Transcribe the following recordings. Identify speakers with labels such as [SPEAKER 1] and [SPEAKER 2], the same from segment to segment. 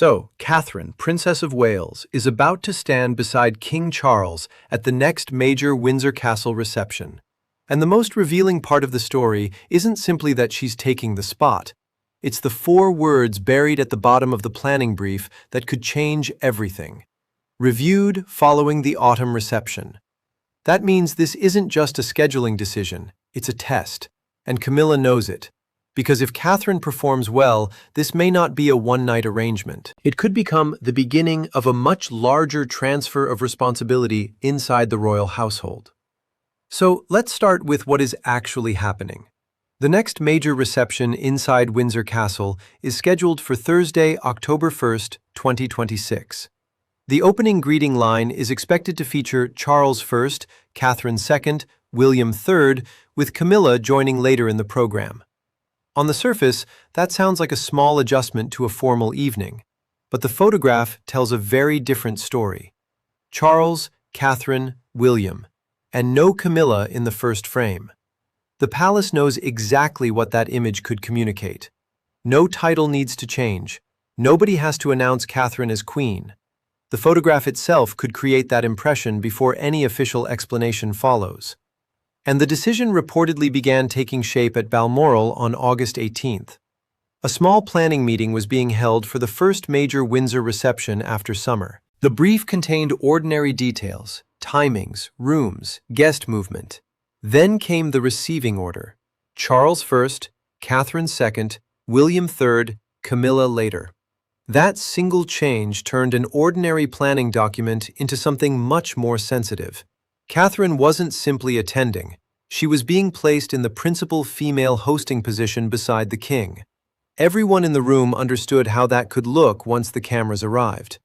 [SPEAKER 1] So, Catherine, Princess of Wales, is about to stand beside King Charles at the next major Windsor Castle reception. And the most revealing part of the story isn't simply that she's taking the spot. It's the 4 words buried at the bottom of the planning brief that could change everything. Reviewed following the autumn reception. That means this isn't just a scheduling decision, it's a test. And Camilla knows it. Because if Catherine performs well, this may not be a one-night arrangement. It could become the beginning of a much larger transfer of responsibility inside the royal household. So let's start with what is actually happening. The next major reception inside Windsor Castle is scheduled for Thursday, October 1st, 2026. The opening greeting line is expected to feature Charles first, Catherine second, William third, with Camilla joining later in the program. On the surface, that sounds like a small adjustment to a formal evening, but the photograph tells a very different story. Charles, Catherine, William, and no Camilla in the first frame. The palace knows exactly what that image could communicate. No title needs to change. Nobody has to announce Catherine as queen. The photograph itself could create that impression before any official explanation follows. And the decision reportedly began taking shape at Balmoral on August 18th. A small planning meeting was being held for the first major Windsor reception after summer. The brief contained ordinary details, timings, rooms, guest movement. Then came the receiving order. Charles first, Catherine second, William third, Camilla later. That single change turned an ordinary planning document into something much more sensitive. Catherine wasn't simply attending. She was being placed in the principal female hosting position beside the king. Everyone in the room understood how that could look once the cameras arrived.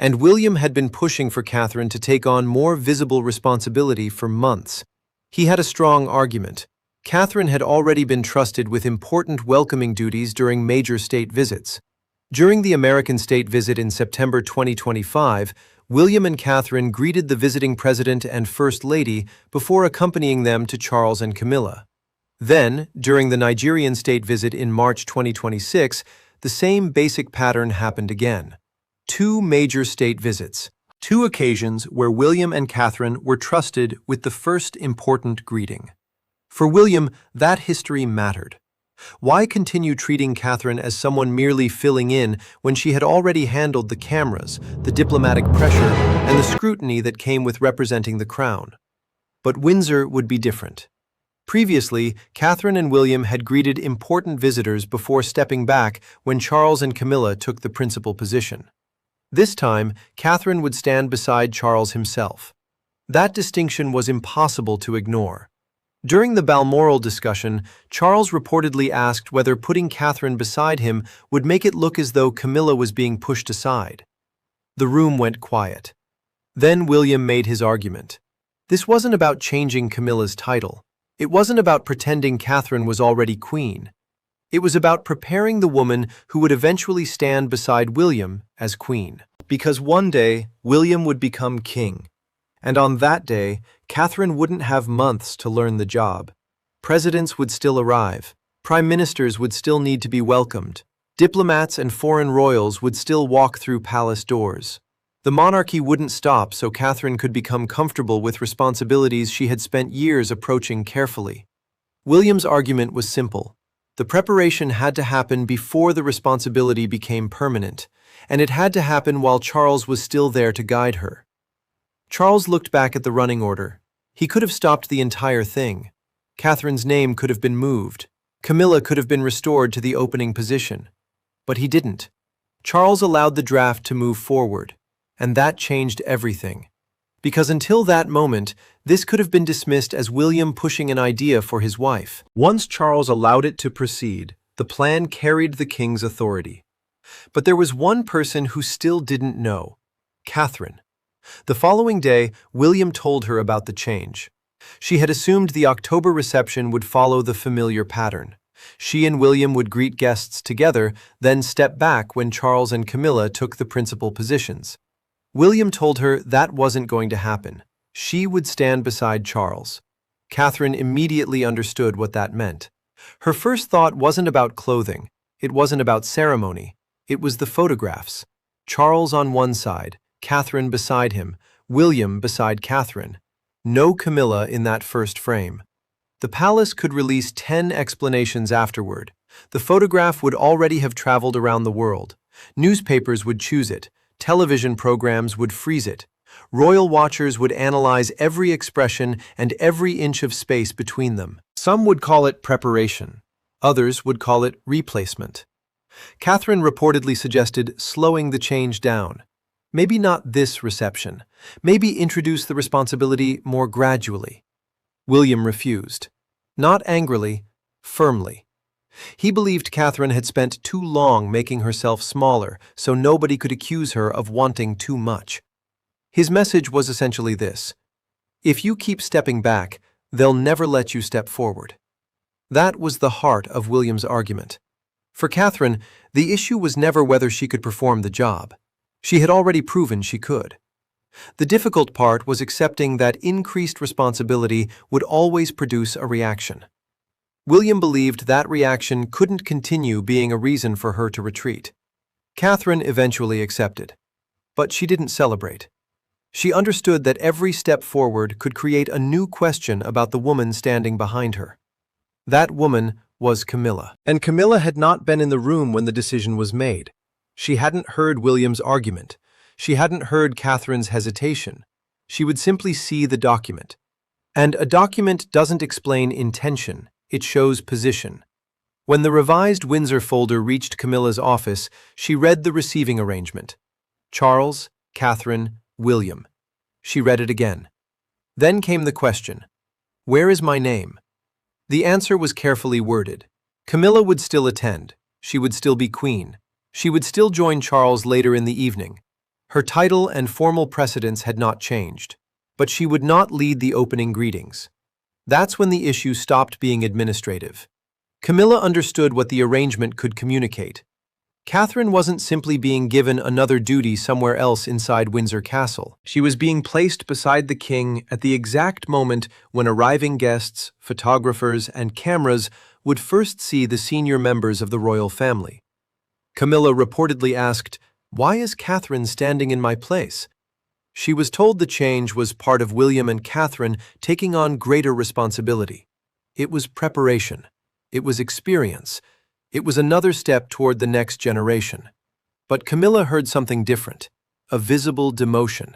[SPEAKER 1] And William had been pushing for Catherine to take on more visible responsibility for months. He had a strong argument. Catherine had already been trusted with important welcoming duties during major state visits. During the American state visit in September 2025, William and Catherine greeted the visiting president and first lady before accompanying them to Charles and Camilla. Then, during the Nigerian state visit in March 2026, the same basic pattern happened again. 2 major state visits, 2 occasions where William and Catherine were trusted with the first important greeting. For William, that history mattered. Why continue treating Catherine as someone merely filling in when she had already handled the cameras, the diplomatic pressure, and the scrutiny that came with representing the crown? But Windsor would be different. Previously, Catherine and William had greeted important visitors before stepping back when Charles and Camilla took the principal position. This time, Catherine would stand beside Charles himself. That distinction was impossible to ignore. During the Balmoral discussion, Charles reportedly asked whether putting Catherine beside him would make it look as though Camilla was being pushed aside. The room went quiet. Then William made his argument. This wasn't about changing Camilla's title. It wasn't about pretending Catherine was already queen. It was about preparing the woman who would eventually stand beside William as queen. Because one day, William would become king. And on that day, Catherine wouldn't have months to learn the job. Presidents would still arrive. Prime ministers would still need to be welcomed. Diplomats and foreign royals would still walk through palace doors. The monarchy wouldn't stop so Catherine could become comfortable with responsibilities she had spent years approaching carefully. William's argument was simple. The preparation had to happen before the responsibility became permanent, and it had to happen while Charles was still there to guide her. Charles looked back at the running order. He could have stopped the entire thing. Catherine's name could have been moved. Camilla could have been restored to the opening position. But he didn't. Charles allowed the draft to move forward, and that changed everything. Because until that moment, this could have been dismissed as William pushing an idea for his wife. Once Charles allowed it to proceed, the plan carried the king's authority. But there was one person who still didn't know: Catherine. The following day, William told her about the change. She had assumed the October reception would follow the familiar pattern. She and William would greet guests together, then step back when Charles and Camilla took the principal positions. William told her that wasn't going to happen. She would stand beside Charles. Catherine immediately understood what that meant. Her first thought wasn't about clothing. It wasn't about ceremony. It was the photographs. Charles on one side, Catherine beside him, William beside Catherine. No Camilla in that first frame. The palace could release 10 explanations afterward. The photograph would already have traveled around the world. Newspapers would choose it. Television programs would freeze it. Royal watchers would analyze every expression and every inch of space between them. Some would call it preparation. Others would call it replacement. Catherine reportedly suggested slowing the change down. Maybe not this reception. Maybe introduce the responsibility more gradually. William refused. Not angrily, firmly. He believed Catherine had spent too long making herself smaller, so nobody could accuse her of wanting too much. His message was essentially this: if you keep stepping back, they'll never let you step forward. That was the heart of William's argument. For Catherine, the issue was never whether she could perform the job. She had already proven she could. The difficult part was accepting that increased responsibility would always produce a reaction. William believed that reaction couldn't continue being a reason for her to retreat. Catherine eventually accepted. But she didn't celebrate. She understood that every step forward could create a new question about the woman standing behind her. That woman was Camilla. And Camilla had not been in the room when the decision was made. She hadn't heard William's argument. She hadn't heard Catherine's hesitation. She would simply see the document. And a document doesn't explain intention, it shows position. When the revised Windsor folder reached Camilla's office, she read the receiving arrangement. Charles, Catherine, William. She read it again. Then came the question, where is my name? The answer was carefully worded. Camilla would still attend. She would still be queen. She would still join Charles later in the evening. Her title and formal precedence had not changed, but she would not lead the opening greetings. That's when the issue stopped being administrative. Camilla understood what the arrangement could communicate. Catherine wasn't simply being given another duty somewhere else inside Windsor Castle. She was being placed beside the king at the exact moment when arriving guests, photographers, and cameras would first see the senior members of the royal family. Camilla reportedly asked, "Why is Catherine standing in my place?" She was told the change was part of William and Catherine taking on greater responsibility. It was preparation. It was experience. It was another step toward the next generation. But Camilla heard something different, a visible demotion.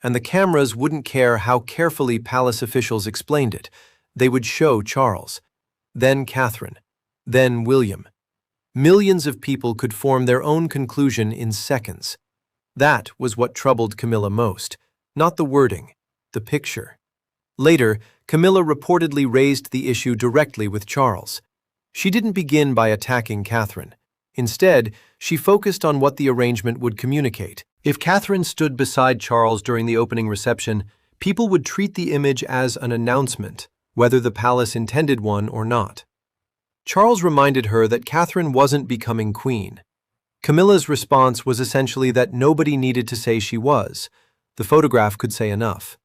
[SPEAKER 1] And the cameras wouldn't care how carefully palace officials explained it. They would show Charles, then Catherine, then William. Millions of people could form their own conclusion in seconds. That was what troubled Camilla most, not the wording, the picture. Later, Camilla reportedly raised the issue directly with Charles. She didn't begin by attacking Catherine. Instead, she focused on what the arrangement would communicate. If Catherine stood beside Charles during the opening reception, people would treat the image as an announcement, whether the palace intended one or not. Charles reminded her that Catherine wasn't becoming queen. Camilla's response was essentially that nobody needed to say she was. The photograph could say enough.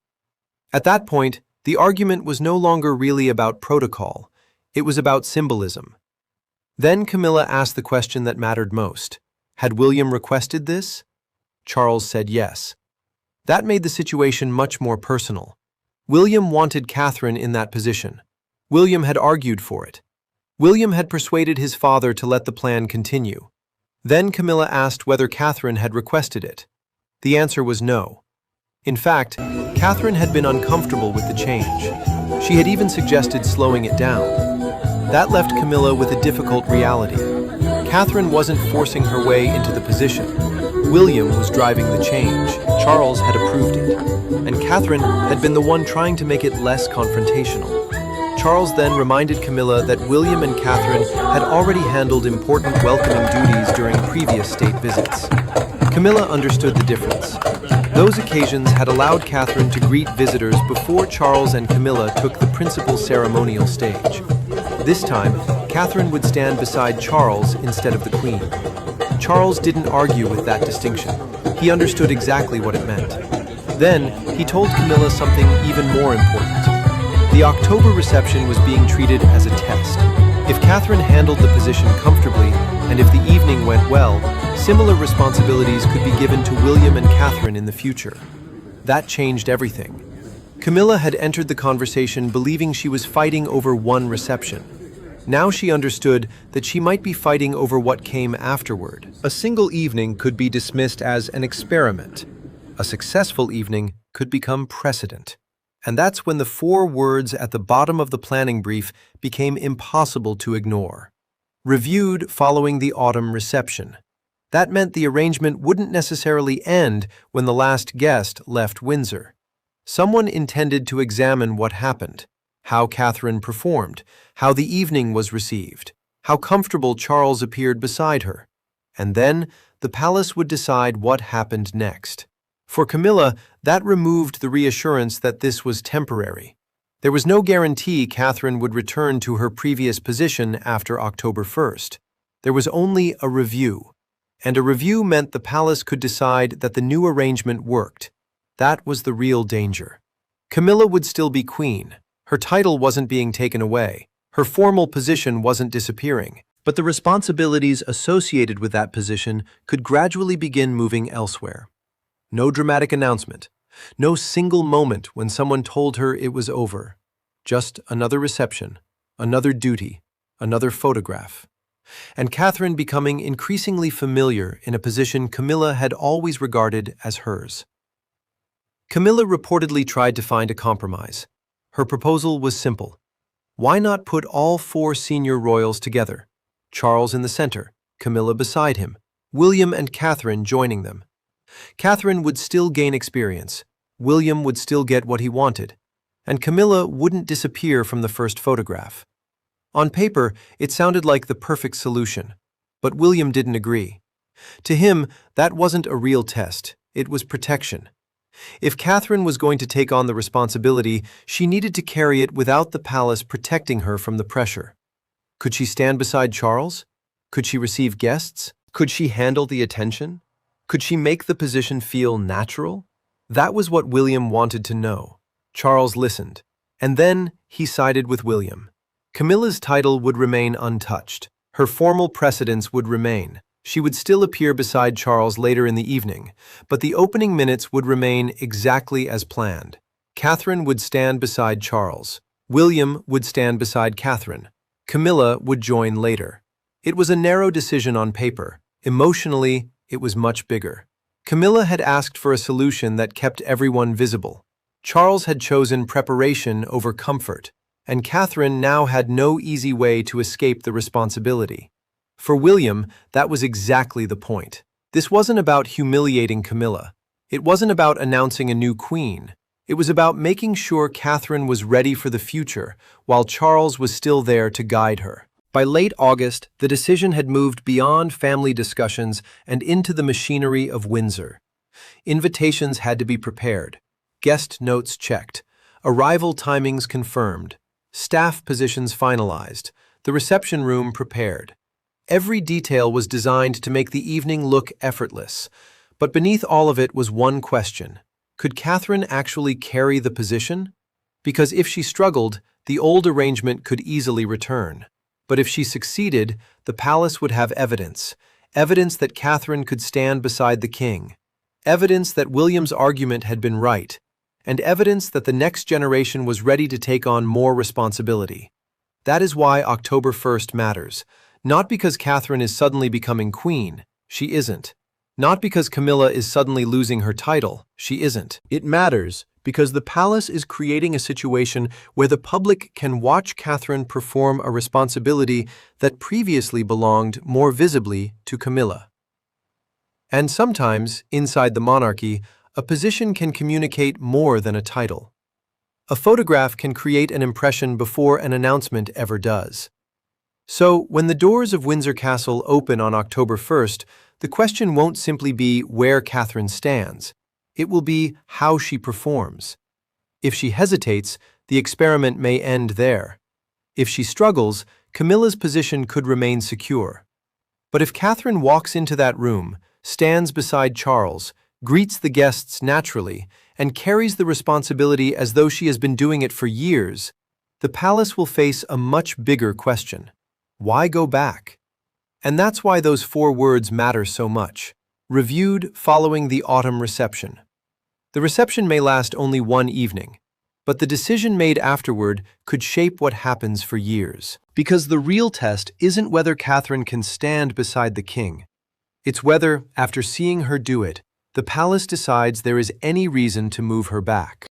[SPEAKER 1] At that point, the argument was no longer really about protocol. It was about symbolism. Then Camilla asked the question that mattered most. Had William requested this? Charles said yes. That made the situation much more personal. William wanted Catherine in that position. William had argued for it. William had persuaded his father to let the plan continue. Then Camilla asked whether Catherine had requested it. The answer was no. In fact, Catherine had been uncomfortable with the change. She had even suggested slowing it down. That left Camilla with a difficult reality. Catherine wasn't forcing her way into the position. William was driving the change. Charles had approved it. And Catherine had been the one trying to make it less confrontational. Charles then reminded Camilla that William and Catherine had already handled important welcoming duties during previous state visits. Camilla understood the difference. Those occasions had allowed Catherine to greet visitors before Charles and Camilla took the principal ceremonial stage. This time, Catherine would stand beside Charles instead of the Queen. Charles didn't argue with that distinction. He understood exactly what it meant. Then, he told Camilla something even more important. The October reception was being treated as a test. If Catherine handled the position comfortably, And if the evening went well, similar responsibilities could be given to William and Catherine in the future. That changed everything. Camilla had entered the conversation believing she was fighting over one reception. Now she understood that she might be fighting over what came afterward. A single evening could be dismissed as an experiment. A successful evening could become precedent. And that's when the 4 words at the bottom of the planning brief became impossible to ignore. Reviewed following the autumn reception. That meant the arrangement wouldn't necessarily end when the last guest left Windsor. Someone intended to examine what happened, how Catherine performed, how the evening was received, how comfortable Charles appeared beside her. And then the palace would decide what happened next. For Camilla, that removed the reassurance that this was temporary. There was no guarantee Catherine would return to her previous position after October 1st. There was only a review. And a review meant the palace could decide that the new arrangement worked. That was the real danger. Camilla would still be queen. Her title wasn't being taken away. Her formal position wasn't disappearing. But the responsibilities associated with that position could gradually begin moving elsewhere. No dramatic announcement. No single moment when someone told her it was over. Just another reception, another duty, another photograph. And Catherine becoming increasingly familiar in a position Camilla had always regarded as hers. Camilla reportedly tried to find a compromise. Her proposal was simple. Why not put all 4 senior royals together? Charles in the center, Camilla beside him, William and Catherine joining them. Catherine would still gain experience, William would still get what he wanted, and Camilla wouldn't disappear from the first photograph. On paper, it sounded like the perfect solution, but William didn't agree. To him, that wasn't a real test, it was protection. If Catherine was going to take on the responsibility, she needed to carry it without the palace protecting her from the pressure. Could she stand beside Charles? Could she receive guests? Could she handle the attention? Could she make the position feel natural? That was what William wanted to know. Charles listened, and then he sided with William. Camilla's title would remain untouched. Her formal precedence would remain. She would still appear beside Charles later in the evening, but the opening minutes would remain exactly as planned. Catherine would stand beside Charles. William would stand beside Catherine. Camilla would join later. It was a narrow decision on paper. Emotionally, it was much bigger. Camilla had asked for a solution that kept everyone visible. Charles had chosen preparation over comfort, and Catherine now had no easy way to escape the responsibility. For William, that was exactly the point. This wasn't about humiliating Camilla. It wasn't about announcing a new queen. It was about making sure Catherine was ready for the future, while Charles was still there to guide her. By late August, the decision had moved beyond family discussions and into the machinery of Windsor. Invitations had to be prepared, guest notes checked, arrival timings confirmed, staff positions finalized, the reception room prepared. Every detail was designed to make the evening look effortless, but beneath all of it was one question. Could Catherine actually carry the position? Because if she struggled, the old arrangement could easily return. But if she succeeded, the palace would have evidence that Catherine could stand beside the king, evidence that William's argument had been right, and evidence that the next generation was ready to take on more responsibility. That is why October 1st matters. Not because Catherine is suddenly becoming queen, she isn't. Not because Camilla is suddenly losing her title, she isn't. It matters because the palace is creating a situation where the public can watch Catherine perform a responsibility that previously belonged more visibly to Camilla. And sometimes, inside the monarchy, a position can communicate more than a title. A photograph can create an impression before an announcement ever does. So, when the doors of Windsor Castle open on October 1st, the question won't simply be where Catherine stands. It will be how she performs. If she hesitates, the experiment may end there. If she struggles, Camilla's position could remain secure. But if Catherine walks into that room, stands beside Charles, greets the guests naturally, and carries the responsibility as though she has been doing it for years, the palace will face a much bigger question. Why go back? And that's why those 4 words matter so much. Reviewed following the autumn reception. The reception may last only one evening, but the decision made afterward could shape what happens for years. Because the real test isn't whether Catherine can stand beside the king. It's whether, after seeing her do it, the palace decides there is any reason to move her back.